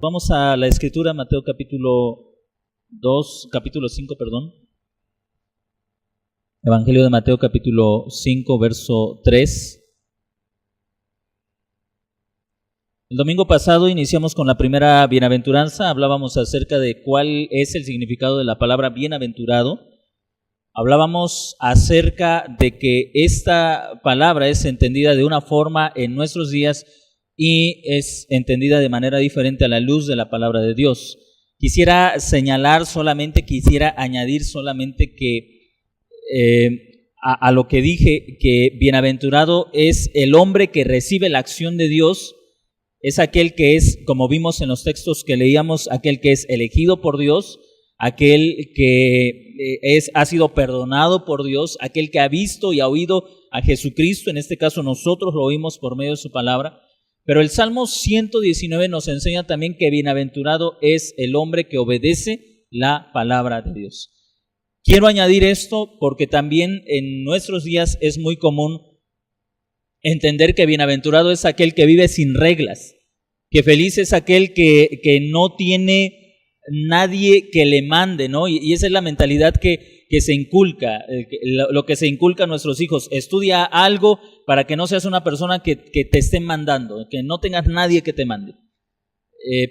Vamos a la escritura, Mateo capítulo 5, perdón. Evangelio de Mateo capítulo 5, verso 3. El domingo pasado iniciamos con la primera bienaventuranza, hablábamos acerca de cuál es el significado de la palabra bienaventurado. Hablábamos acerca de que esta palabra es entendida de una forma en nuestros días y es entendida de manera diferente a la luz de la palabra de Dios. Quisiera añadir solamente que a lo que dije, que bienaventurado es el hombre que recibe la acción de Dios. Es aquel que es, como vimos en los textos que leíamos, aquel que es elegido por Dios, aquel que ha sido perdonado por Dios, aquel que ha visto y ha oído a Jesucristo. En este caso nosotros lo oímos por medio de su palabra. Pero el Salmo 119 nos enseña también que bienaventurado es el hombre que obedece la palabra de Dios. Quiero añadir esto porque también en nuestros días es muy común entender que bienaventurado es aquel que vive sin reglas, que feliz es aquel que no tiene nadie que le mande, ¿no? Y esa es la mentalidad que se inculca, lo que se inculca a nuestros hijos. Estudia algo para que no seas una persona que te esté mandando, que no tengas nadie que te mande.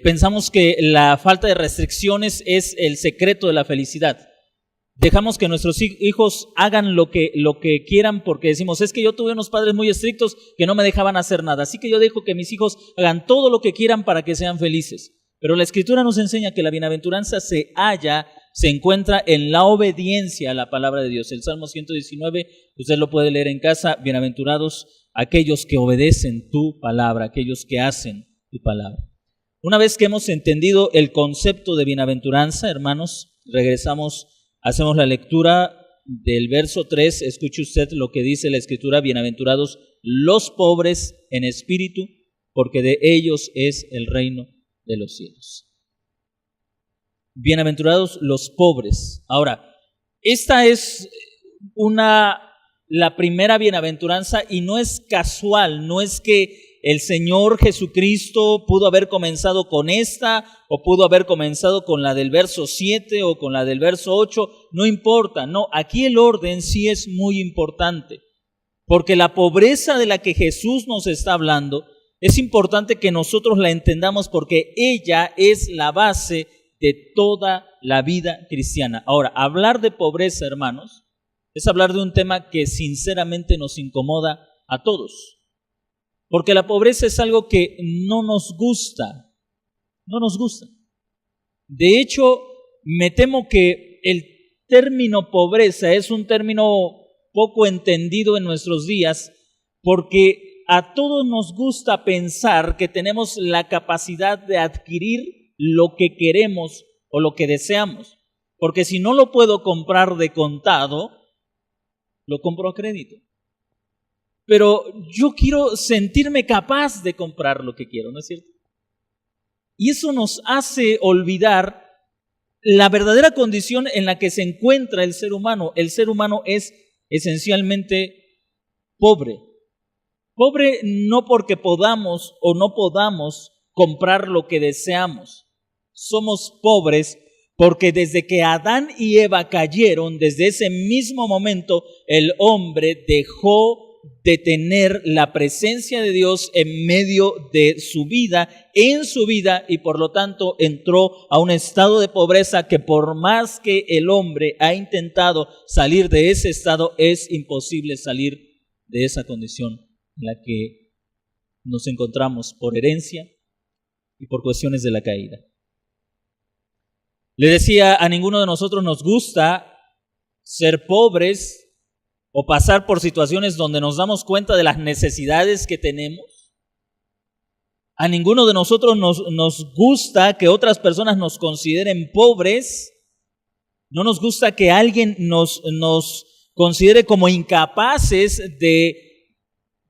Pensamos que la falta de restricciones es el secreto de la felicidad. Dejamos que nuestros hijos hagan lo que quieran porque decimos, es que yo tuve unos padres muy estrictos que no me dejaban hacer nada, así que yo dejo que mis hijos hagan todo lo que quieran para que sean felices. Pero la Escritura nos enseña que la bienaventuranza se encuentra en la obediencia a la palabra de Dios. El Salmo 119, usted lo puede leer en casa, bienaventurados aquellos que obedecen tu palabra, aquellos que hacen tu palabra. Una vez que hemos entendido el concepto de bienaventuranza, hermanos, hacemos la lectura del verso 3, escuche usted lo que dice la Escritura, bienaventurados los pobres en espíritu, porque de ellos es el reino de los cielos. Bienaventurados los pobres. Ahora, esta es la primera bienaventuranza y no es casual, no es que el Señor Jesucristo pudo haber comenzado con esta o pudo haber comenzado con la del verso 7 o con la del verso 8, no importa, no, aquí el orden sí es muy importante, porque la pobreza de la que Jesús nos está hablando es importante que nosotros la entendamos porque ella es la base de toda la vida cristiana. Ahora, hablar de pobreza, hermanos, es hablar de un tema que sinceramente nos incomoda a todos. Porque la pobreza es algo que no nos gusta. De hecho, me temo que el término pobreza es un término poco entendido en nuestros días, porque a todos nos gusta pensar que tenemos la capacidad de adquirir lo que queremos o lo que deseamos. Porque si no lo puedo comprar de contado, lo compro a crédito. Pero yo quiero sentirme capaz de comprar lo que quiero, ¿no es cierto? Y eso nos hace olvidar la verdadera condición en la que se encuentra el ser humano. El ser humano es esencialmente pobre. Pobre no porque podamos o no podamos comprar lo que deseamos. Somos pobres porque desde que Adán y Eva cayeron, desde ese mismo momento, el hombre dejó de tener la presencia de Dios en medio de su vida, en su vida, y por lo tanto entró a un estado de pobreza que por más que el hombre ha intentado salir de ese estado, es imposible salir de esa condición en la que nos encontramos por herencia y por cuestiones de la caída. Le decía, a ninguno de nosotros nos gusta ser pobres o pasar por situaciones donde nos damos cuenta de las necesidades que tenemos. A ninguno de nosotros nos gusta que otras personas nos consideren pobres. No nos gusta que alguien nos considere como incapaces de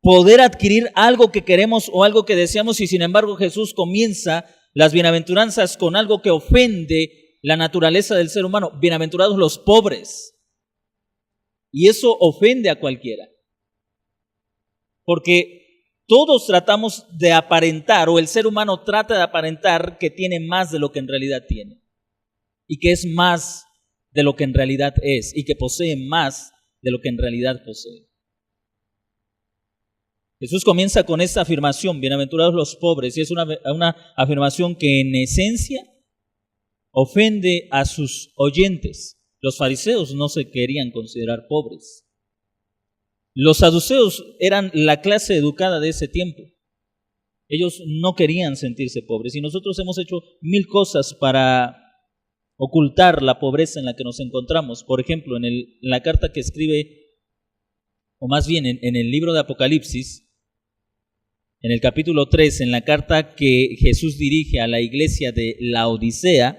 poder adquirir algo que queremos o algo que deseamos, y sin embargo Jesús comienza las bienaventuranzas con algo que ofende la naturaleza del ser humano. Bienaventurados los pobres. Y eso ofende a cualquiera. Porque todos tratamos de aparentar, o el ser humano trata de aparentar que tiene más de lo que en realidad tiene, y que es más de lo que en realidad es, y que posee más de lo que en realidad posee. Jesús comienza con esta afirmación, bienaventurados los pobres, y es una afirmación que en esencia ofende a sus oyentes. Los fariseos no se querían considerar pobres. Los saduceos eran la clase educada de ese tiempo. Ellos no querían sentirse pobres, y nosotros hemos hecho 1000 cosas para ocultar la pobreza en la que nos encontramos. Por ejemplo, en la carta que escribe, o más bien en el libro de Apocalipsis, en el capítulo 3, en la carta que Jesús dirige a la iglesia de Laodicea,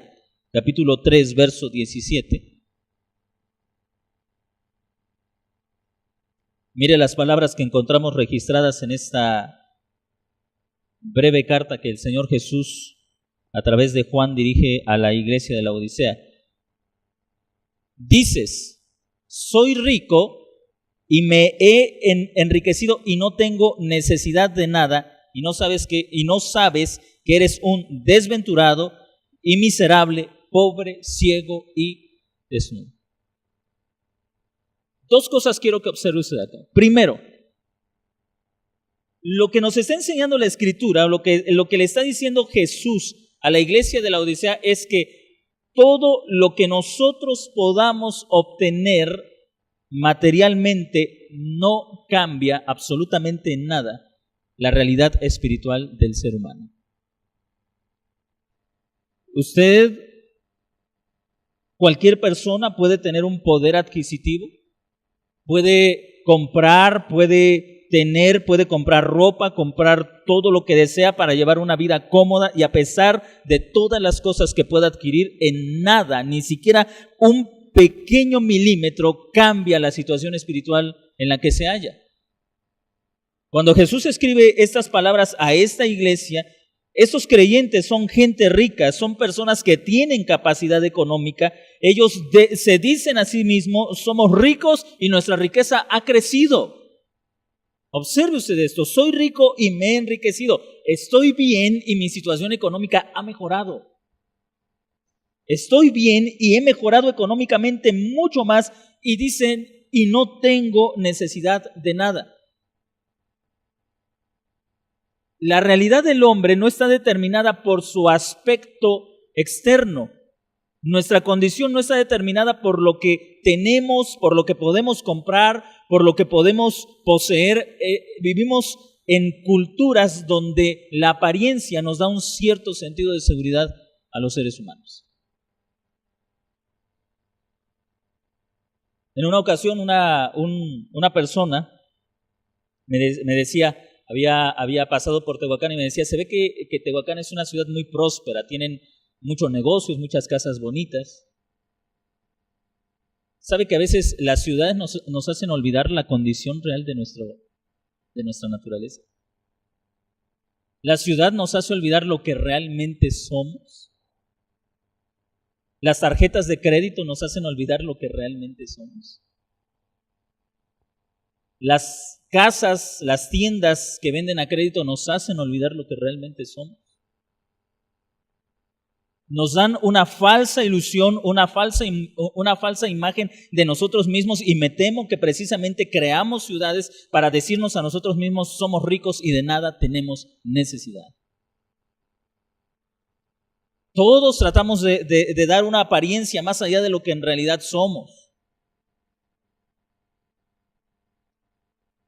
capítulo 3, verso 17. Mire las palabras que encontramos registradas en esta breve carta que el Señor Jesús a través de Juan dirige a la iglesia de Laodicea. Dices, soy rico y me he enriquecido y no tengo necesidad de nada, y no sabes que eres un desventurado y miserable, pobre, ciego y desnudo. 2 cosas quiero que observe usted acá. Primero, lo que nos está enseñando la Escritura, lo que le está diciendo Jesús a la iglesia de la Odisea es que todo lo que nosotros podamos obtener materialmente no cambia absolutamente en nada la realidad espiritual del ser humano. Cualquier persona puede tener un poder adquisitivo, puede comprar, puede comprar ropa, comprar todo lo que desea para llevar una vida cómoda, y a pesar de todas las cosas que pueda adquirir, en nada, ni siquiera un pequeño milímetro cambia la situación espiritual en la que se halla. Cuando Jesús escribe estas palabras a esta iglesia, estos creyentes son gente rica, son personas que tienen capacidad económica. Ellos se dicen a sí mismos, somos ricos y nuestra riqueza ha crecido. Observe usted esto, soy rico y me he enriquecido. Estoy bien y mi situación económica ha mejorado. Estoy bien y he mejorado económicamente mucho más, y dicen, y no tengo necesidad de nada. La realidad del hombre no está determinada por su aspecto externo. Nuestra condición no está determinada por lo que tenemos, por lo que podemos comprar, por lo que podemos poseer. Vivimos en culturas donde la apariencia nos da un cierto sentido de seguridad a los seres humanos. En una ocasión una persona me decía, había pasado por Tehuacán y me decía, se ve que Tehuacán es una ciudad muy próspera, tienen muchos negocios, muchas casas bonitas. ¿Sabe que a veces las ciudades nos hacen olvidar la condición real de nuestra naturaleza? La ciudad nos hace olvidar lo que realmente somos. Las tarjetas de crédito nos hacen olvidar lo que realmente somos. Las casas, las tiendas que venden a crédito nos hacen olvidar lo que realmente somos. Nos dan una falsa ilusión, una falsa imagen de nosotros mismos, y me temo que precisamente creamos ciudades para decirnos a nosotros mismos somos ricos y de nada tenemos necesidad. Todos tratamos de dar una apariencia más allá de lo que en realidad somos.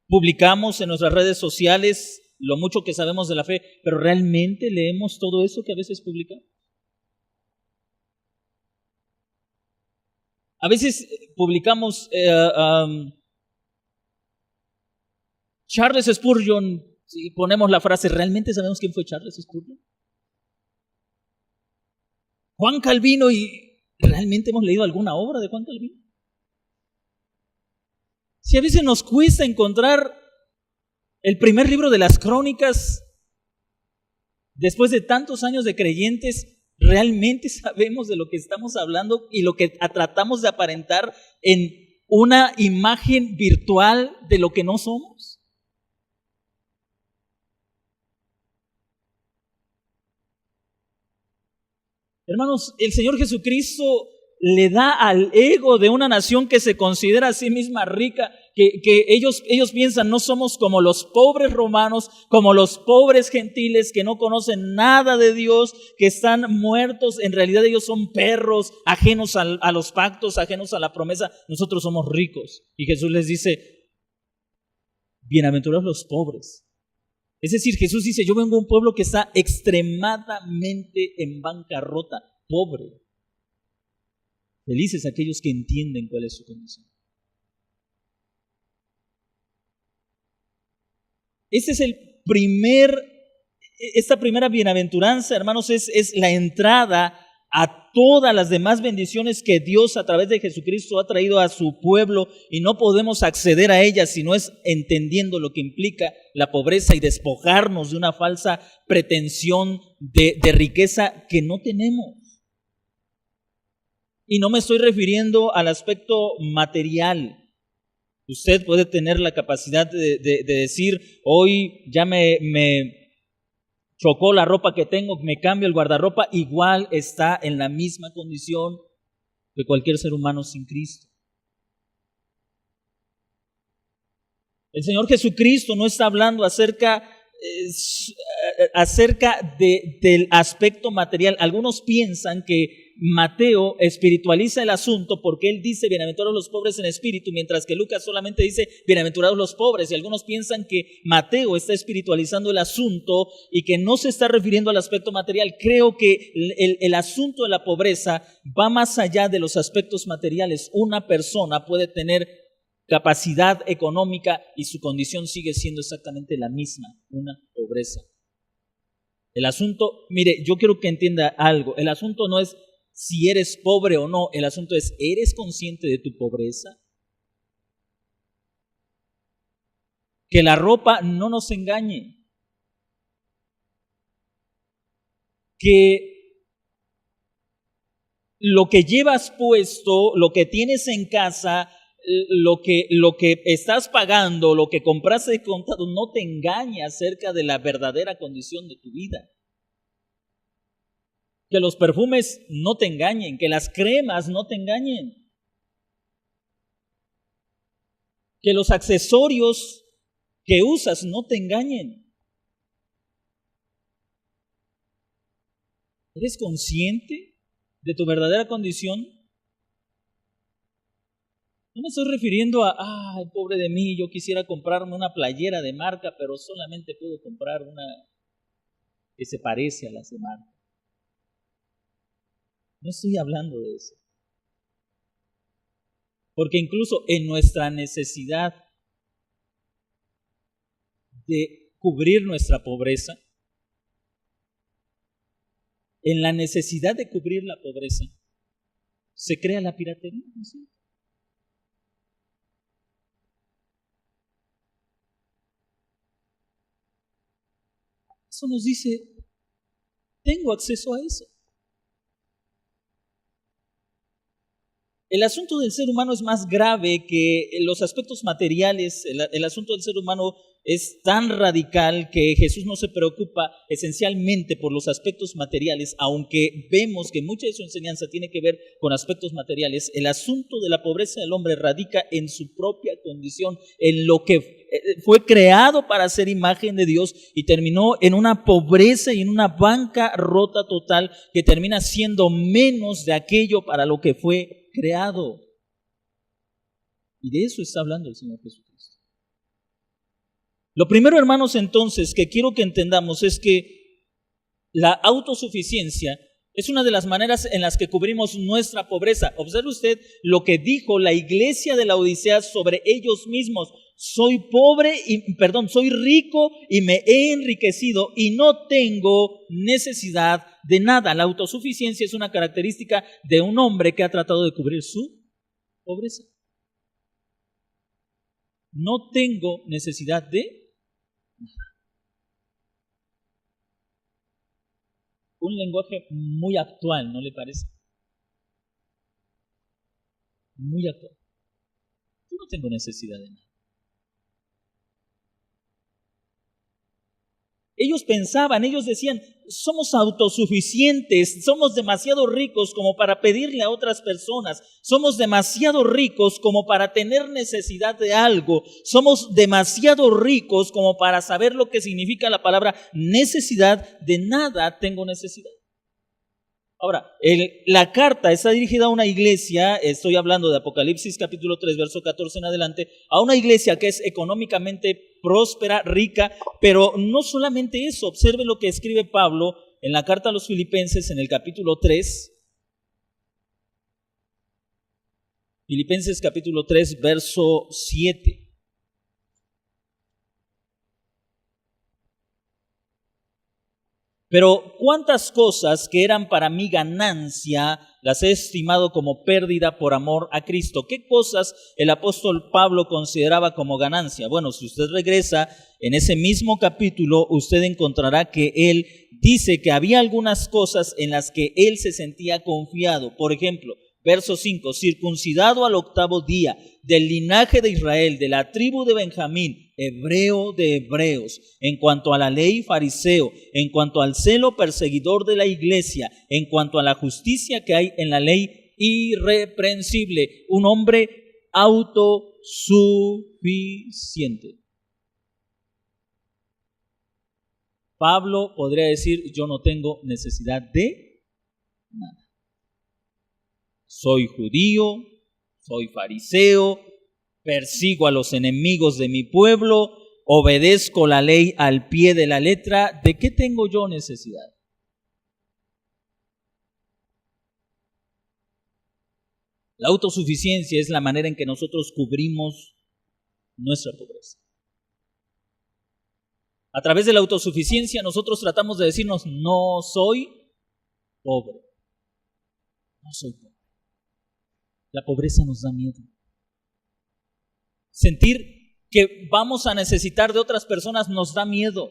Publicamos en nuestras redes sociales lo mucho que sabemos de la fe, pero ¿realmente leemos todo eso que a veces publicamos? A veces publicamos Charles Spurgeon y ponemos la frase, ¿realmente sabemos quién fue Charles Spurgeon? Juan Calvino, ¿y realmente hemos leído alguna obra de Juan Calvino? Si a veces nos cuesta encontrar el primer libro de las Crónicas, después de tantos años de creyentes, ¿realmente sabemos de lo que estamos hablando y lo que tratamos de aparentar en una imagen virtual de lo que no somos? Hermanos, el Señor Jesucristo le da al ego de una nación que se considera a sí misma rica, que ellos piensan, no somos como los pobres romanos, como los pobres gentiles que no conocen nada de Dios, que están muertos. En realidad ellos son perros, ajenos a los pactos, ajenos a la promesa. Nosotros somos ricos. Y Jesús les dice, bienaventurados los pobres. Es decir, Jesús dice, yo vengo a un pueblo que está extremadamente en bancarrota, pobre. Felices aquellos que entienden cuál es su condición. Esta primera bienaventuranza, hermanos, es la entrada a todas las demás bendiciones que Dios a través de Jesucristo ha traído a su pueblo, y no podemos acceder a ellas si no es entendiendo lo que implica la pobreza y despojarnos de una falsa pretensión de riqueza que no tenemos. Y no me estoy refiriendo al aspecto material. Usted puede tener la capacidad de decir, hoy ya me chocó la ropa que tengo, me cambio el guardarropa, igual está en la misma condición que cualquier ser humano sin Cristo. El Señor Jesucristo no está hablando acerca del aspecto material. Algunos piensan que Mateo espiritualiza el asunto porque él dice bienaventurados los pobres en espíritu, mientras que Lucas solamente dice bienaventurados los pobres, y algunos piensan que Mateo está espiritualizando el asunto y que no se está refiriendo al aspecto material. Creo que el asunto de la pobreza va más allá de los aspectos materiales. Una persona puede tener capacidad económica y su condición sigue siendo exactamente la misma, una pobreza. El asunto, mire, yo quiero que entienda algo, el asunto no es si eres pobre o no, el asunto es, ¿eres consciente de tu pobreza? Que la ropa no nos engañe, que lo que llevas puesto, lo que tienes en casa, lo que estás pagando, lo que compraste de contado, no te engañe acerca de la verdadera condición de tu vida. Que los perfumes no te engañen, que las cremas no te engañen, que los accesorios que usas no te engañen. ¿Eres consciente de tu verdadera condición? No me estoy refiriendo a, ay, pobre de mí, yo quisiera comprarme una playera de marca, pero solamente puedo comprar una que se parece a las de marca. No estoy hablando de eso. Porque incluso en nuestra necesidad de cubrir nuestra pobreza, en la necesidad de cubrir la pobreza, se crea la piratería, ¿no es cierto? Eso nos dice, tengo acceso a eso. El asunto del ser humano es más grave que los aspectos materiales. El asunto del ser humano es tan radical que Jesús no se preocupa esencialmente por los aspectos materiales, aunque vemos que mucha de su enseñanza tiene que ver con aspectos materiales. El asunto de la pobreza del hombre radica en su propia condición, en lo que fue creado para ser imagen de Dios y terminó en una pobreza y en una bancarrota total que termina siendo menos de aquello para lo que fue creado. Y de eso está hablando el Señor Jesucristo. Lo primero, hermanos, entonces, que quiero que entendamos es que la autosuficiencia es una de las maneras en las que cubrimos nuestra pobreza. Observe usted lo que dijo la iglesia de la Odisea sobre ellos mismos. Soy rico y me he enriquecido y no tengo necesidad de nada. La autosuficiencia es una característica de un hombre que ha tratado de cubrir su pobreza. No tengo necesidad de nada. Un lenguaje muy actual, ¿no le parece? Muy actual. Yo no tengo necesidad de nada. ellos pensaban, ellos decían, somos autosuficientes, somos demasiado ricos como para pedirle a otras personas, somos demasiado ricos como para tener necesidad de algo, somos demasiado ricos como para saber lo que significa la palabra necesidad, de nada tengo necesidad. Ahora, la carta está dirigida a una iglesia, estoy hablando de Apocalipsis capítulo 3, verso 14 en adelante, a una iglesia que es económicamente próspera, rica, pero no solamente eso. Observe lo que escribe Pablo en la carta a los Filipenses en el capítulo 3. Filipenses capítulo 3, verso 7. Pero cuántas cosas que eran para mí ganancia las he estimado como pérdida por amor a Cristo. ¿Qué cosas el apóstol Pablo consideraba como ganancia? Bueno, si usted regresa en ese mismo capítulo, usted encontrará que él dice que había algunas cosas en las que él se sentía confiado. Por ejemplo, verso 5, circuncidado al 8º día, del linaje de Israel, de la tribu de Benjamín, hebreo de hebreos, en cuanto a la ley fariseo, en cuanto al celo perseguidor de la iglesia, en cuanto a la justicia que hay en la ley, irreprensible, un hombre autosuficiente. Pablo podría decir, yo no tengo necesidad de nada. Soy judío, soy fariseo, persigo a los enemigos de mi pueblo, obedezco la ley al pie de la letra. ¿De qué tengo yo necesidad? La autosuficiencia es la manera en que nosotros cubrimos nuestra pobreza. A través de la autosuficiencia nosotros tratamos de decirnos, no soy pobre, no soy pobre. La pobreza nos da miedo. Sentir que vamos a necesitar de otras personas nos da miedo.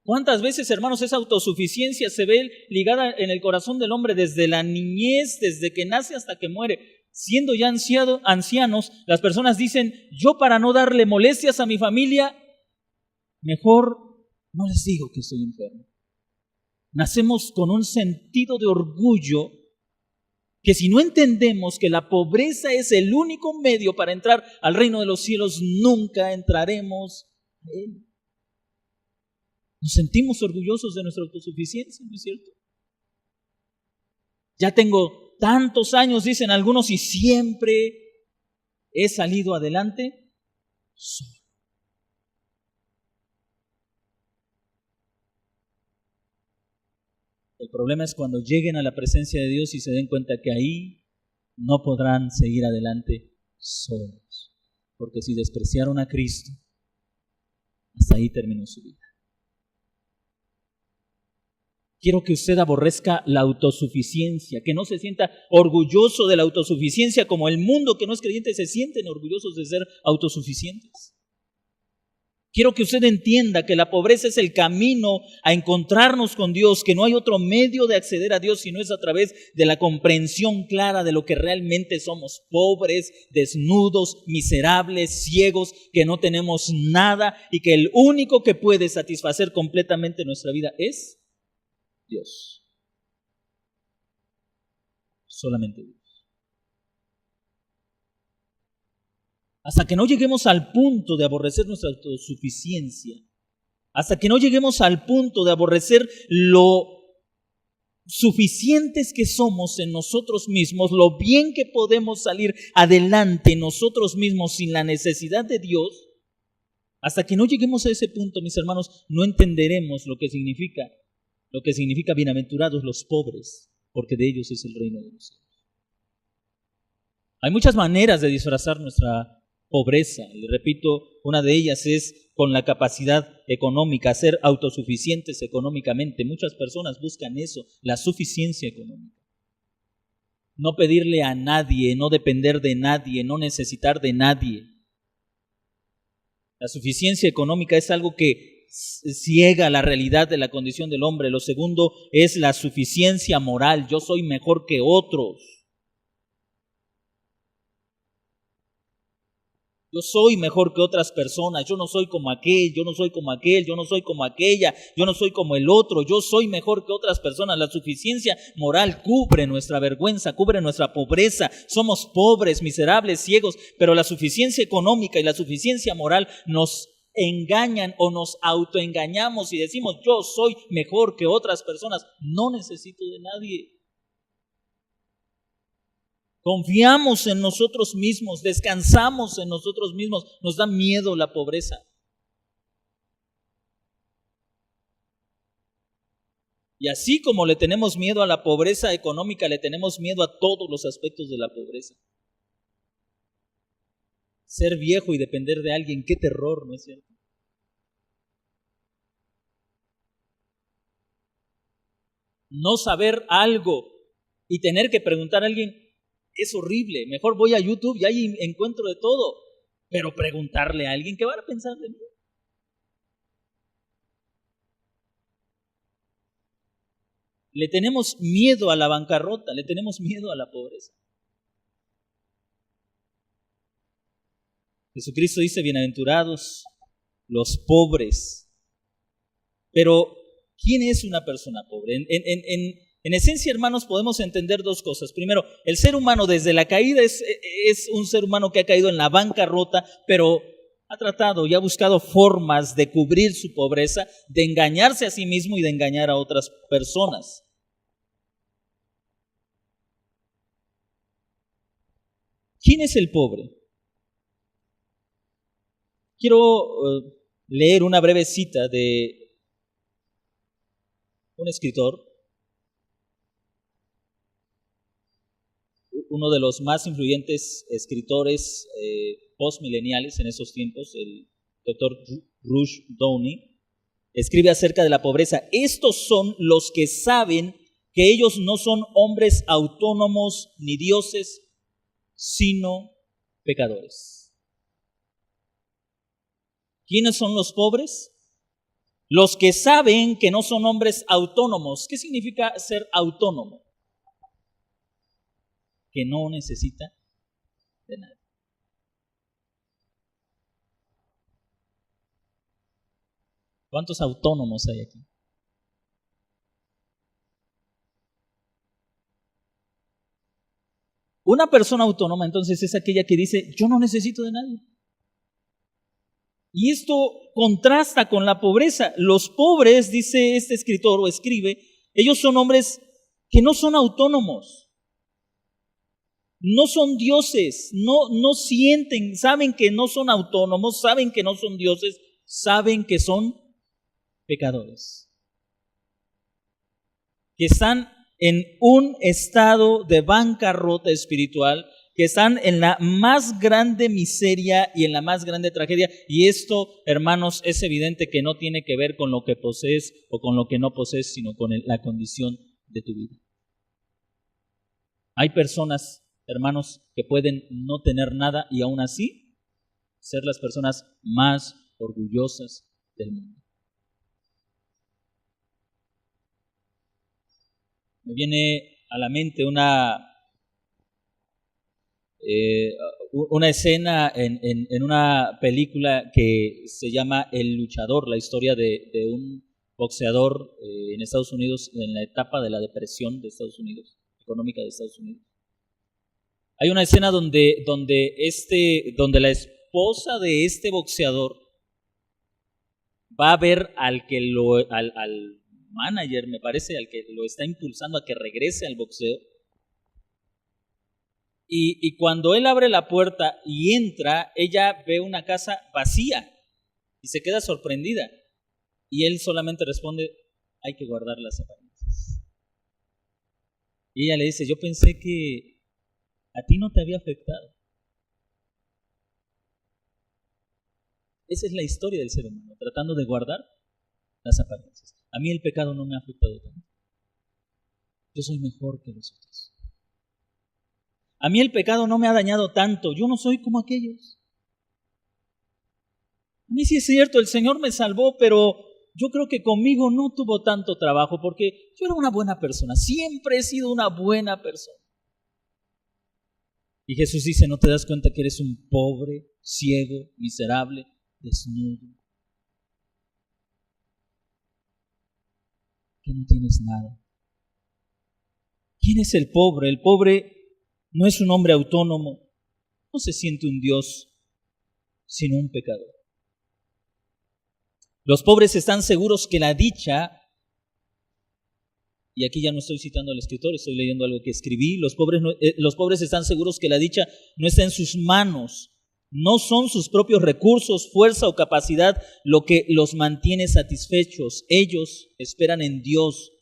¿Cuántas veces, hermanos, esa autosuficiencia se ve ligada en el corazón del hombre desde la niñez, desde que nace hasta que muere? Siendo ya ancianos, las personas dicen, yo para no darle molestias a mi familia, mejor no les digo que estoy enfermo. Nacemos con un sentido de orgullo que si no entendemos que la pobreza es el único medio para entrar al reino de los cielos, nunca entraremos a él. Nos sentimos orgullosos de nuestra autosuficiencia, ¿no es cierto? Ya tengo tantos años, dicen algunos, y siempre he salido adelante solo. El problema es cuando lleguen a la presencia de Dios y se den cuenta que ahí no podrán seguir adelante solos. Porque si despreciaron a Cristo, hasta ahí terminó su vida. Quiero que usted aborrezca la autosuficiencia, que no se sienta orgulloso de la autosuficiencia como el mundo que no es creyente se sienten orgullosos de ser autosuficientes. Quiero que usted entienda que la pobreza es el camino a encontrarnos con Dios, que no hay otro medio de acceder a Dios si no es a través de la comprensión clara de lo que realmente somos: pobres, desnudos, miserables, ciegos, que no tenemos nada y que el único que puede satisfacer completamente nuestra vida es Dios. Solamente Dios. Hasta que no lleguemos al punto de aborrecer nuestra autosuficiencia, hasta que no lleguemos al punto de aborrecer lo suficientes que somos en nosotros mismos, lo bien que podemos salir adelante nosotros mismos sin la necesidad de Dios, hasta que no lleguemos a ese punto, mis hermanos, no entenderemos lo que significa bienaventurados los pobres, porque de ellos es el reino de los cielos. Hay muchas maneras de disfrazar nuestra pobreza. Le repito, una de ellas es con la capacidad económica, ser autosuficientes económicamente. Muchas personas buscan eso, la suficiencia económica. No pedirle a nadie, no depender de nadie, no necesitar de nadie. La suficiencia económica es algo que ciega la realidad de la condición del hombre. Lo segundo es la suficiencia moral. Yo soy mejor que otros. Yo soy mejor que otras personas, yo no soy como aquel, yo no soy como aquel, yo no soy como aquella, yo no soy como el otro, yo soy mejor que otras personas. La suficiencia moral cubre nuestra vergüenza, cubre nuestra pobreza. Somos pobres, miserables, ciegos, pero la suficiencia económica y la suficiencia moral nos engañan o nos autoengañamos y decimos, yo soy mejor que otras personas, no necesito de nadie. Confiamos en nosotros mismos, descansamos en nosotros mismos, nos da miedo la pobreza. Y así como le tenemos miedo a la pobreza económica, le tenemos miedo a todos los aspectos de la pobreza. Ser viejo y depender de alguien, qué terror, ¿no es cierto? No saber algo y tener que preguntar a alguien, es horrible. Mejor voy a YouTube y ahí encuentro de todo. Pero preguntarle a alguien, ¿qué van a pensar de mí? Le tenemos miedo a la bancarrota, le tenemos miedo a la pobreza. Jesucristo dice, bienaventurados los pobres. Pero, ¿quién es una persona pobre? En esencia, hermanos, podemos entender dos cosas. Primero, el ser humano desde la caída es un ser humano que ha caído en la bancarrota, pero ha tratado y ha buscado formas de cubrir su pobreza, de engañarse a sí mismo y de engañar a otras personas. ¿Quién es el pobre? Quiero leer una breve cita de un escritor, uno de los más influyentes escritores postmileniales en esos tiempos, el doctor Rush Downey, escribe acerca de la pobreza. Estos son los que saben que ellos no son hombres autónomos ni dioses, sino pecadores. ¿Quiénes son los pobres? Los que saben que no son hombres autónomos. ¿Qué significa ser autónomo? Que no necesita de nadie. ¿Cuántos autónomos hay aquí? Una persona autónoma entonces es aquella que dice, yo no necesito de nadie. Y esto contrasta con la pobreza. Los pobres, dice este escritor o escribe, ellos son hombres que no son autónomos. No son dioses, no sienten, saben que no son autónomos, saben que no son dioses, saben que son pecadores. Que están en un estado de bancarrota espiritual, que están en la más grande miseria y en la más grande tragedia. Y esto, hermanos, es evidente que no tiene que ver con lo que posees o con lo que no posees, sino con la condición de tu vida. Hay personas, hermanos, que pueden no tener nada y aún así ser las personas más orgullosas del mundo. Me viene a la mente una escena en una película que se llama El Luchador, la historia de un boxeador en Estados Unidos, en la etapa de la depresión de Estados Unidos, económica de Estados Unidos. Hay una escena donde la esposa de este boxeador va a ver al manager, me parece, al que lo está impulsando a que regrese al boxeo. Y cuando él abre la puerta y entra, ella ve una casa vacía y se queda sorprendida. Y él solamente responde, hay que guardar las apariencias. Y ella le dice, yo pensé que a ti no te había afectado. Esa es la historia del ser humano, tratando de guardar las apariencias. A mí el pecado no me ha afectado tanto. Yo soy mejor que los otros. A mí el pecado no me ha dañado tanto. Yo no soy como aquellos. A mí sí es cierto, el Señor me salvó, pero yo creo que conmigo no tuvo tanto trabajo porque yo era una buena persona. Siempre he sido una buena persona. Y Jesús dice, ¿no te das cuenta que eres un pobre, ciego, miserable, desnudo? Que no tienes nada. ¿Quién es el pobre? El pobre no es un hombre autónomo, no se siente un Dios, sino un pecador. Los pobres están seguros que la dicha, y aquí ya no estoy citando al escritor, estoy leyendo algo que escribí, los pobres están seguros que la dicha no está en sus manos, no son sus propios recursos, fuerza o capacidad lo que los mantiene satisfechos. Ellos esperan en Dios,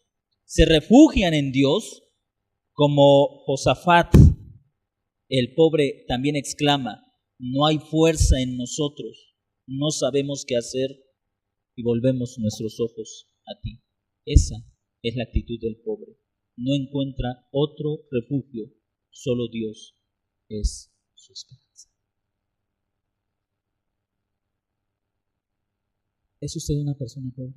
se refugian en Dios, como Josafat, el pobre también exclama, no hay fuerza en nosotros, no sabemos qué hacer y volvemos nuestros ojos a ti. Esa es la actitud del pobre. No encuentra otro refugio, solo Dios es su esperanza. ¿Es usted una persona pobre?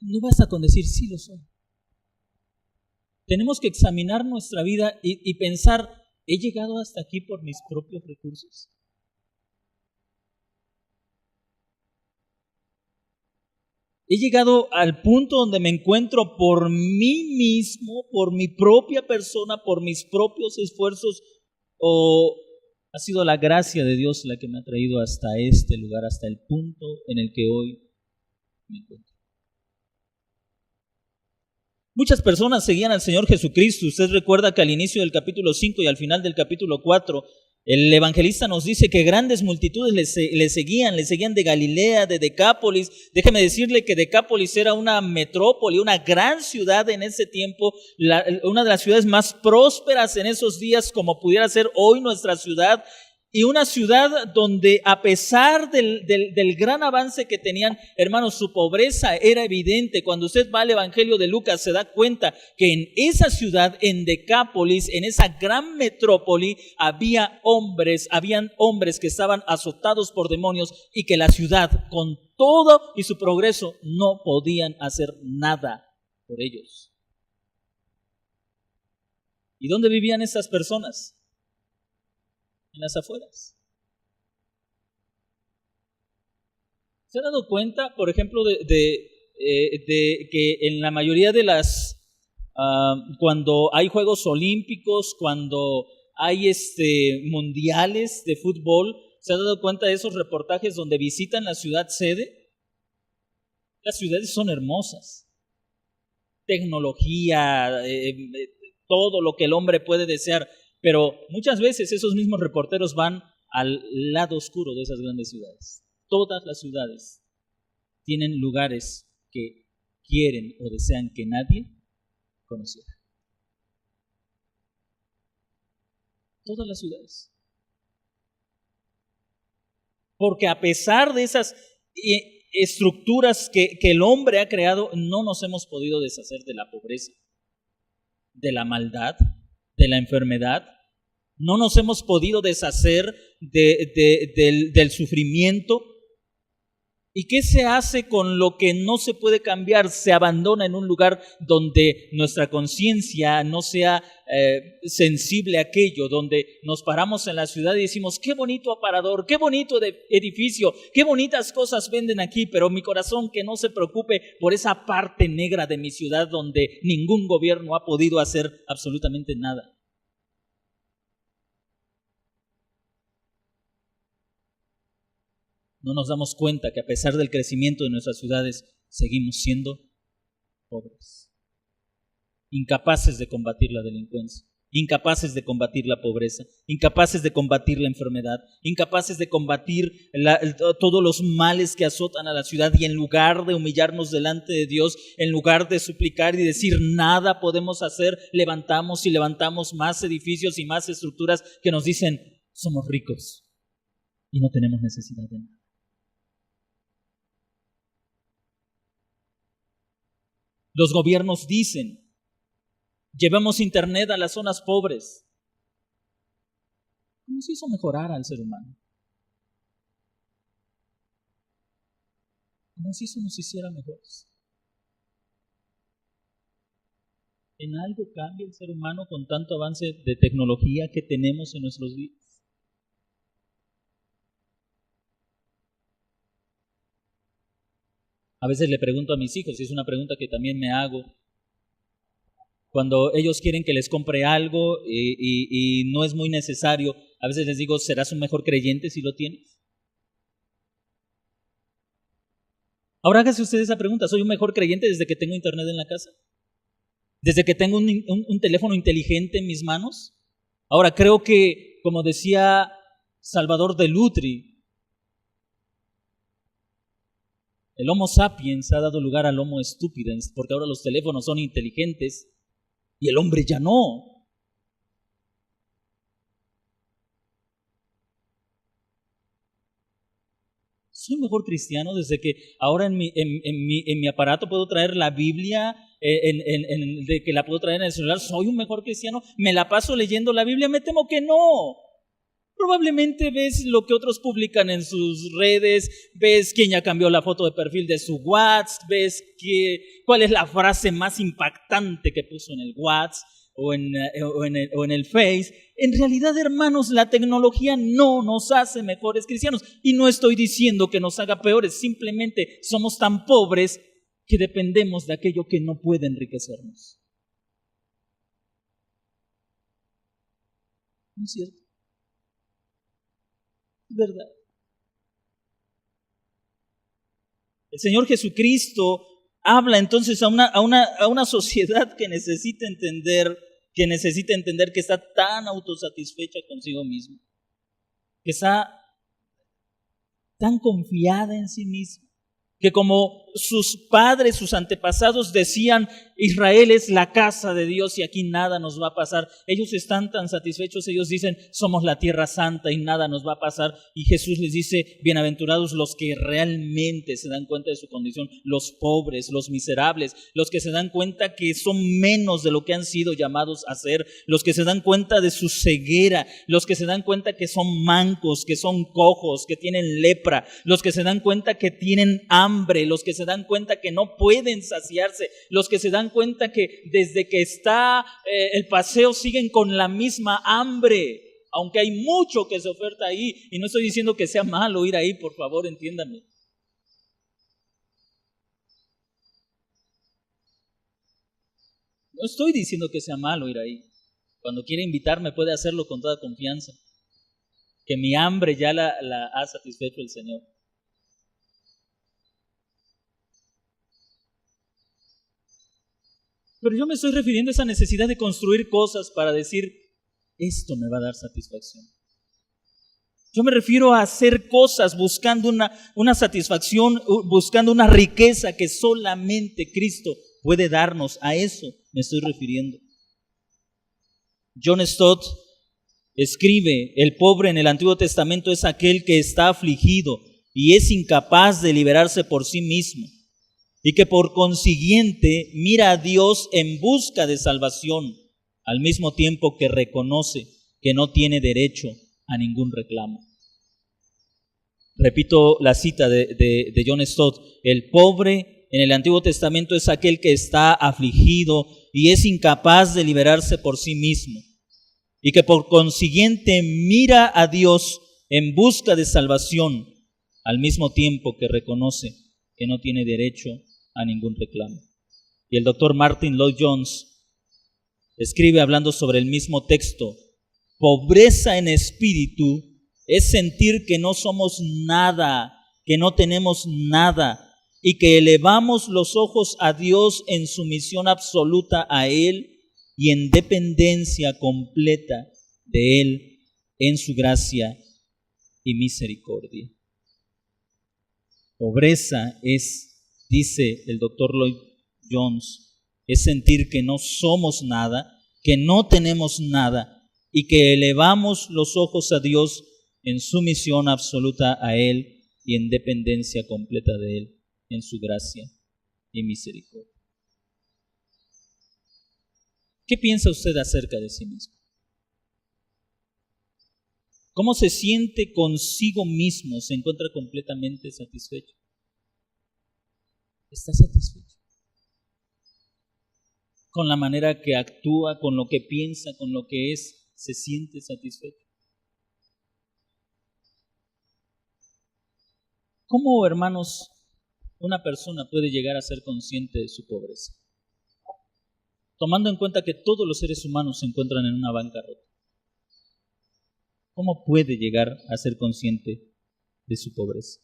No basta con decir sí lo soy. Tenemos que examinar nuestra vida y pensar, ¿he llegado hasta aquí por mis propios recursos? He llegado al punto donde me encuentro por mí mismo, por mi propia persona, por mis propios esfuerzos, o ha sido la gracia de Dios la que me ha traído hasta este lugar, hasta el punto en el que hoy me encuentro. Muchas personas seguían al Señor Jesucristo. Usted recuerda que al inicio del capítulo 5 y al final del capítulo 4, el evangelista nos dice que grandes multitudes le seguían de Galilea, de Decápolis. Déjeme decirle que Decápolis era una metrópoli, una gran ciudad en ese tiempo, una de las ciudades más prósperas en esos días, como pudiera ser hoy nuestra ciudad. Y una ciudad donde, a pesar del gran avance que tenían, hermanos, su pobreza era evidente. Cuando usted va al Evangelio de Lucas, se da cuenta que en esa ciudad, en Decápolis, en esa gran metrópoli, habían hombres que estaban azotados por demonios y que la ciudad, con todo y su progreso, no podían hacer nada por ellos. ¿Y dónde vivían estas personas? En las afueras. ¿Se ha dado cuenta, por ejemplo, de que en la mayoría de cuando hay Juegos Olímpicos, cuando hay mundiales de fútbol, ¿se ha dado cuenta de esos reportajes donde visitan la ciudad sede? Las ciudades son hermosas. Tecnología, todo lo que el hombre puede desear. Pero muchas veces esos mismos reporteros van al lado oscuro de esas grandes ciudades. Todas las ciudades tienen lugares que quieren o desean que nadie conociera. Todas las ciudades. Porque a pesar de esas estructuras que el hombre ha creado, no nos hemos podido deshacer de la pobreza, de la maldad, de la enfermedad. No nos hemos podido deshacer del sufrimiento. ¿Y qué se hace con lo que no se puede cambiar? Se abandona en un lugar donde nuestra conciencia no sea sensible a aquello, donde nos paramos en la ciudad y decimos, qué bonito aparador, qué bonito edificio, qué bonitas cosas venden aquí, pero mi corazón que no se preocupe por esa parte negra de mi ciudad donde ningún gobierno ha podido hacer absolutamente nada. No nos damos cuenta que a pesar del crecimiento de nuestras ciudades, seguimos siendo pobres, incapaces de combatir la delincuencia, incapaces de combatir la pobreza, incapaces de combatir la enfermedad, incapaces de combatir todos los males que azotan a la ciudad, y en lugar de humillarnos delante de Dios, en lugar de suplicar y decir nada podemos hacer, levantamos y levantamos más edificios y más estructuras que nos dicen somos ricos y no tenemos necesidad de nada. Los gobiernos dicen, llevemos internet a las zonas pobres. ¿Cómo si eso mejorara al ser humano? ¿Cómo si eso nos hiciera mejores? ¿En algo cambia el ser humano con tanto avance de tecnología que tenemos en nuestros días? A veces le pregunto a mis hijos, y es una pregunta que también me hago, cuando ellos quieren que les compre algo y no es muy necesario, a veces les digo, ¿serás un mejor creyente si lo tienes? Ahora hágase usted esa pregunta, ¿soy un mejor creyente desde que tengo internet en la casa? ¿Desde que tengo un teléfono inteligente en mis manos? Ahora creo que, como decía Salvador de Lutri, el Homo sapiens ha dado lugar al Homo stupidens, porque ahora los teléfonos son inteligentes y el hombre ya no. Soy mejor cristiano desde que ahora en mi aparato puedo traer la Biblia, de que la puedo traer en el celular. ¿Soy un mejor cristiano? ¿Me la paso leyendo la Biblia? Me temo que no. Probablemente ves lo que otros publican en sus redes, ves quién ya cambió la foto de perfil de su WhatsApp, ves cuál es la frase más impactante que puso en el WhatsApp o en el Face. En realidad, hermanos, la tecnología no nos hace mejores cristianos. Y no estoy diciendo que nos haga peores, simplemente somos tan pobres que dependemos de aquello que no puede enriquecernos. ¿No es cierto? Es verdad. El Señor Jesucristo habla entonces a una sociedad que necesita entender que está tan autosatisfecha consigo misma, que está tan confiada en sí misma, que como sus padres, sus antepasados decían, Israel es la casa de Dios y aquí nada nos va a pasar. Ellos están tan satisfechos, ellos dicen, somos la tierra santa y nada nos va a pasar. Y Jesús les dice, bienaventurados los que realmente se dan cuenta de su condición, los pobres, los miserables, los que se dan cuenta que son menos de lo que han sido llamados a ser, los que se dan cuenta de su ceguera, los que se dan cuenta que son mancos, que son cojos, que tienen lepra, los que se dan cuenta que tienen hambre, los que se dan cuenta que no pueden saciarse, los que se dan cuenta que desde que está el paseo siguen con la misma hambre, aunque hay mucho que se oferta ahí, y no estoy diciendo que sea malo ir ahí, por favor, entiéndame. No estoy diciendo que sea malo ir ahí. Cuando quiere invitarme puede hacerlo con toda confianza, que mi hambre ya la ha satisfecho el Señor. Pero yo me estoy refiriendo a esa necesidad de construir cosas para decir, esto me va a dar satisfacción. Yo me refiero a hacer cosas buscando una satisfacción, buscando una riqueza que solamente Cristo puede darnos. A eso me estoy refiriendo. John Stott escribe, el pobre en el Antiguo Testamento es aquel que está afligido y es incapaz de liberarse por sí mismo, y que por consiguiente mira a Dios en busca de salvación, al mismo tiempo que reconoce que no tiene derecho a ningún reclamo. Repito la cita de John Stott, el pobre en el Antiguo Testamento es aquel que está afligido y es incapaz de liberarse por sí mismo, y que por consiguiente mira a Dios en busca de salvación, al mismo tiempo que reconoce que no tiene derecho a ningún reclamo. Y el doctor Martin Lloyd Jones escribe hablando sobre el mismo texto, pobreza en espíritu es sentir que no somos nada, que no tenemos nada, y que elevamos los ojos a Dios en sumisión absoluta a Él y en dependencia completa de Él en su gracia y misericordia. Pobreza es, dice el doctor Lloyd Jones, es sentir que no somos nada, que no tenemos nada y que elevamos los ojos a Dios en sumisión absoluta a Él y en dependencia completa de Él en su gracia y misericordia. ¿Qué piensa usted acerca de sí mismo? ¿Cómo se siente consigo mismo? ¿Se encuentra completamente satisfecho? ¿Está satisfecho? con la manera que actúa, con lo que piensa, con lo que es, se siente satisfecho. ¿Cómo, hermanos, una persona puede llegar a ser consciente de su pobreza? Tomando en cuenta que todos los seres humanos se encuentran en una bancarrota. ¿Cómo puede llegar a ser consciente de su pobreza?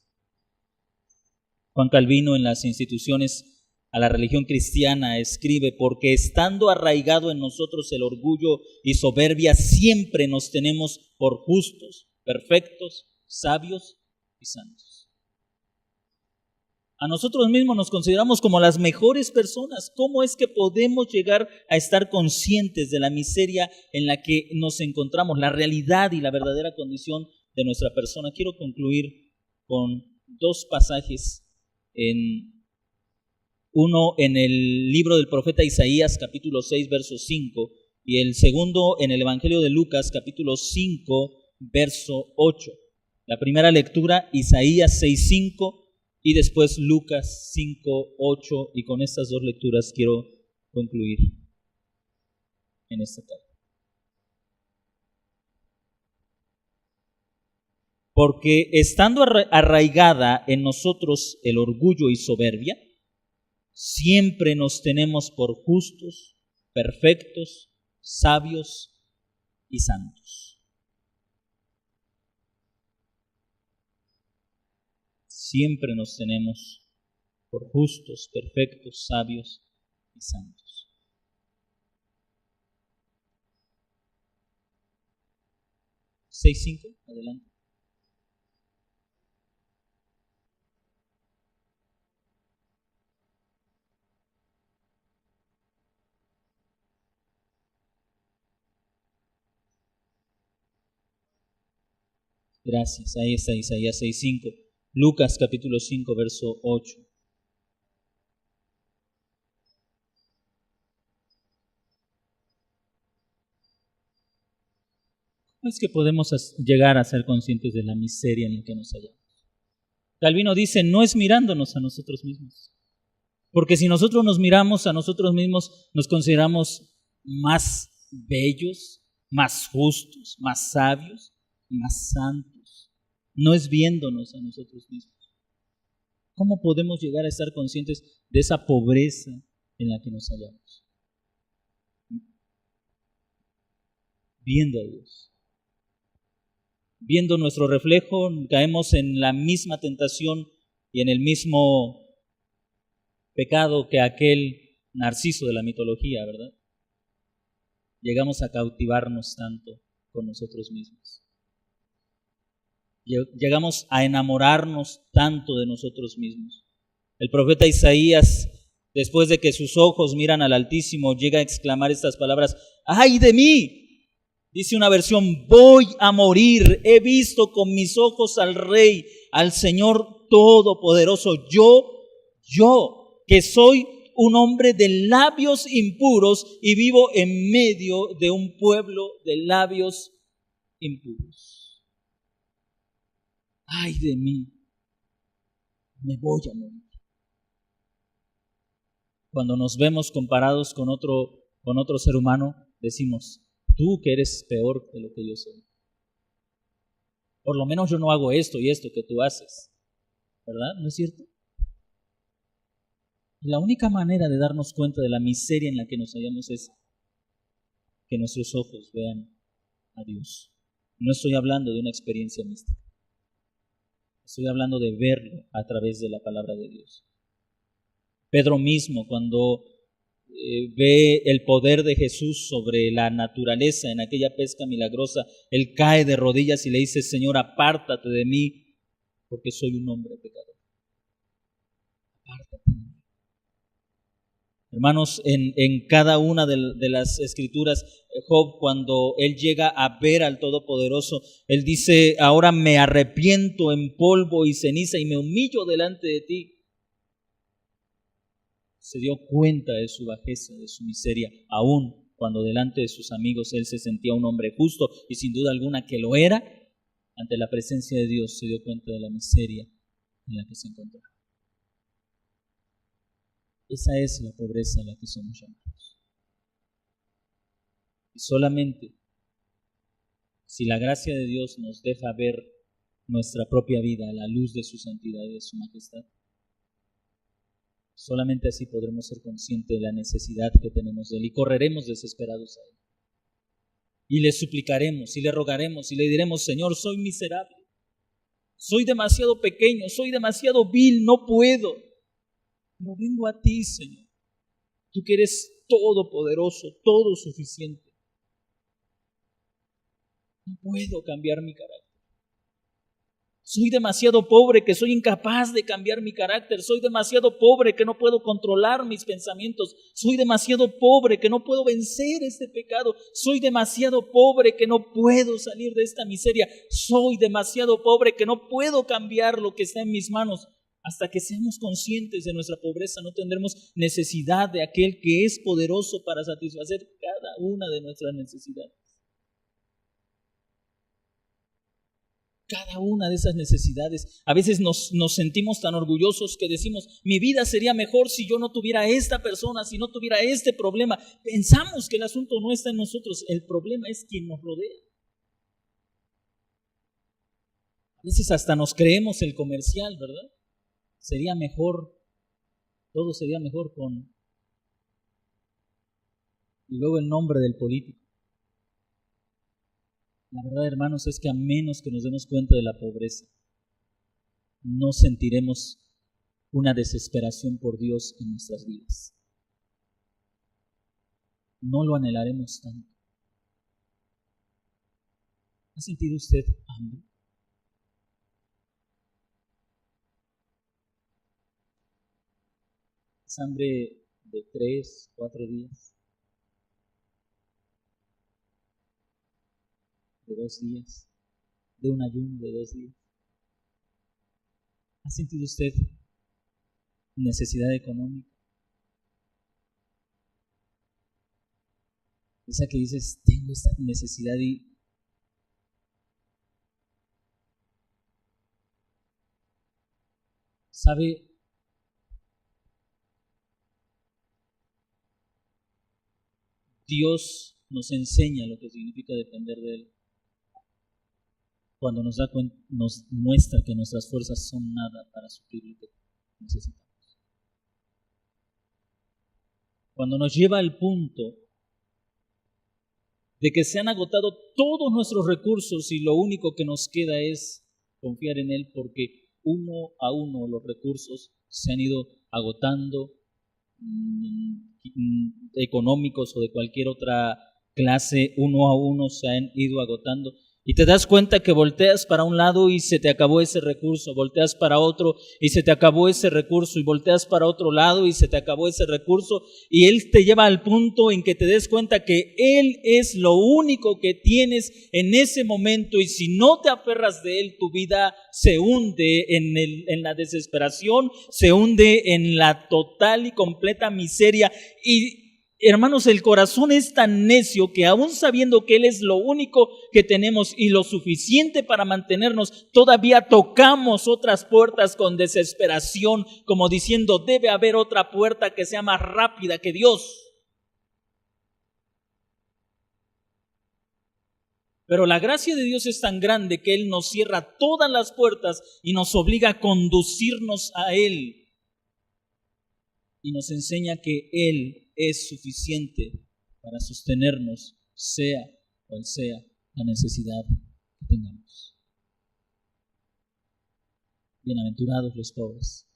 Juan Calvino, en las instituciones a la religión cristiana, escribe: porque estando arraigado en nosotros el orgullo y soberbia, siempre nos tenemos por justos, perfectos, sabios y santos. A nosotros mismos nos consideramos como las mejores personas. ¿Cómo es que podemos llegar a estar conscientes de la miseria en la que nos encontramos, la realidad y la verdadera condición de nuestra persona? Quiero concluir con dos pasajes. Uno en el libro del profeta Isaías, capítulo 6, verso 5, y el segundo en el Evangelio de Lucas, capítulo 5, verso 8. La primera lectura, Isaías 6, 5, y después Lucas 5, 8, y con estas dos lecturas quiero concluir en esta tarde. Porque estando arraigada en nosotros el orgullo y soberbia, siempre nos tenemos por justos, perfectos, sabios y santos. Siempre nos tenemos por justos, perfectos, sabios y santos. ¿6:5? Adelante. Gracias. Ahí está Isaías 6:5. Lucas capítulo 5, verso 8. ¿Cómo es que podemos llegar a ser conscientes de la miseria en la que nos hallamos? Calvino dice: no es mirándonos a nosotros mismos. Porque si nosotros nos miramos a nosotros mismos, nos consideramos más bellos, más justos, más sabios, más santos. No es viéndonos a nosotros mismos. ¿Cómo podemos llegar a estar conscientes de esa pobreza en la que nos hallamos? Viendo a Dios. Viendo nuestro reflejo, caemos en la misma tentación y en el mismo pecado que aquel Narciso de la mitología, ¿verdad? Llegamos a cautivarnos tanto con nosotros mismos. Llegamos a enamorarnos tanto de nosotros mismos. El profeta Isaías, después de que sus ojos miran al Altísimo, llega a exclamar estas palabras: ¡ay de mí! Dice una versión: voy a morir, he visto con mis ojos al Rey, al Señor Todopoderoso. Yo, que soy un hombre de labios impuros y vivo en medio de un pueblo de labios impuros. ¡ay de mí! Me voy a morir. Cuando nos vemos comparados con otro ser humano, decimos: tú que eres peor de lo que yo soy. Por lo menos yo no hago esto y esto que tú haces. ¿Verdad? ¿No es cierto? Y la única manera de darnos cuenta de la miseria en la que nos hallamos es que nuestros ojos vean a Dios. No estoy hablando de una experiencia mística. Estoy hablando de verlo a través de la palabra de Dios. Pedro mismo, cuando ve el poder de Jesús sobre la naturaleza en aquella pesca milagrosa, él cae de rodillas y le dice: Señor, apártate de mí, porque soy un hombre pecador. Apártate de mí. Hermanos, en cada una de las escrituras, Job, cuando él llega a ver al Todopoderoso, él dice: ahora me arrepiento en polvo y ceniza y me humillo delante de ti. Se dio cuenta de su bajeza, de su miseria, aún cuando delante de sus amigos él se sentía un hombre justo, y sin duda alguna que lo era. Ante la presencia de Dios se dio cuenta de la miseria en la que se encontraba. Esa es la pobreza a la que somos llamados. Y solamente si la gracia de Dios nos deja ver nuestra propia vida a la luz de su santidad y de su majestad, solamente así podremos ser conscientes de la necesidad que tenemos de Él y correremos desesperados a Él. Y le suplicaremos y le rogaremos y le diremos: Señor, soy miserable, soy demasiado pequeño, soy demasiado vil, no puedo. Pero vengo a ti, Señor, tú que eres todopoderoso, todo suficiente. No puedo cambiar mi carácter. Soy demasiado pobre que soy incapaz de cambiar mi carácter. Soy demasiado pobre que no puedo controlar mis pensamientos. Soy demasiado pobre que no puedo vencer este pecado. Soy demasiado pobre que no puedo salir de esta miseria. Soy demasiado pobre que no puedo cambiar lo que está en mis manos. Hasta que seamos conscientes de nuestra pobreza, no tendremos necesidad de aquel que es poderoso para satisfacer cada una de nuestras necesidades. Cada una de esas necesidades. A veces nos sentimos tan orgullosos que decimos: mi vida sería mejor si yo no tuviera esta persona, si no tuviera este problema. Pensamos que el asunto no está en nosotros, el problema es quien nos rodea. A veces hasta nos creemos el comercial, ¿verdad? Sería mejor, todo sería mejor con... Y luego el nombre del político. La verdad, hermanos, es que a menos que nos demos cuenta de la pobreza, no sentiremos una desesperación por Dios en nuestras vidas. No lo anhelaremos tanto. ¿Ha sentido usted hambre? ¿Es hambre de 3, 4 días? ¿De 2 días? ¿De un ayuno de 2 días? ¿Ha sentido usted necesidad económica? Esa que dices: tengo esta necesidad y... ¿Sabe? Dios nos enseña lo que significa depender de Él cuando nos muestra que nuestras fuerzas son nada para suplir lo que necesitamos. Cuando nos lleva al punto de que se han agotado todos nuestros recursos y lo único que nos queda es confiar en Él, porque uno a uno los recursos se han ido agotando, económicos o de cualquier otra clase, uno a uno se han ido agotando. Y te das cuenta que volteas para un lado y se te acabó ese recurso, volteas para otro y se te acabó ese recurso, y volteas para otro lado y se te acabó ese recurso, y Él te lleva al punto en que te des cuenta que Él es lo único que tienes en ese momento, y si no te aferras de Él, tu vida se hunde en la desesperación, se hunde en la total y completa miseria. Y hermanos, el corazón es tan necio que aún sabiendo que Él es lo único que tenemos y lo suficiente para mantenernos, todavía tocamos otras puertas con desesperación, como diciendo: debe haber otra puerta que sea más rápida que Dios. Pero la gracia de Dios es tan grande que Él nos cierra todas las puertas y nos obliga a conducirnos a Él. Y nos enseña que Él es suficiente para sostenernos, sea cual sea la necesidad que tengamos. Bienaventurados los pobres,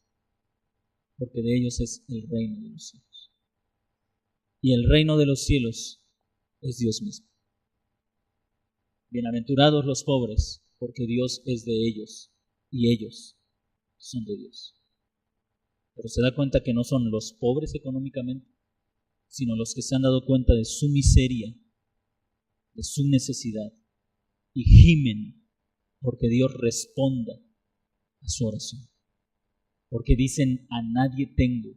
porque de ellos es el reino de los cielos. Y el reino de los cielos es Dios mismo. Bienaventurados los pobres, porque Dios es de ellos y ellos son de Dios. Pero se da cuenta que no son los pobres económicamente, sino los que se han dado cuenta de su miseria, de su necesidad, y gimen porque Dios responda a su oración. Porque dicen: a nadie tengo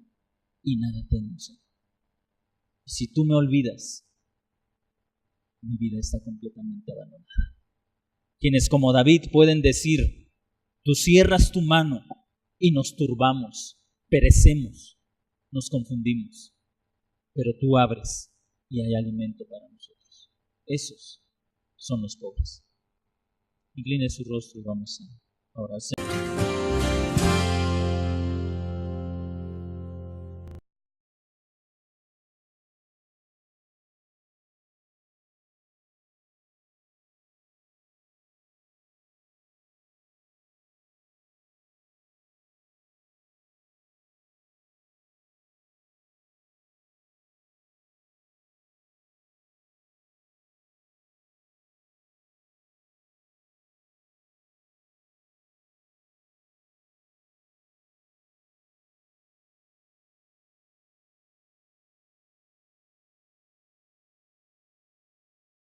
y nada tengo, Señor. Y si tú me olvidas, mi vida está completamente abandonada. Quienes como David pueden decir: tú cierras tu mano y nos turbamos, perecemos, nos confundimos, pero tú abres y hay alimento para nosotros. Esos son los pobres. Incline su rostro y vamos a orar.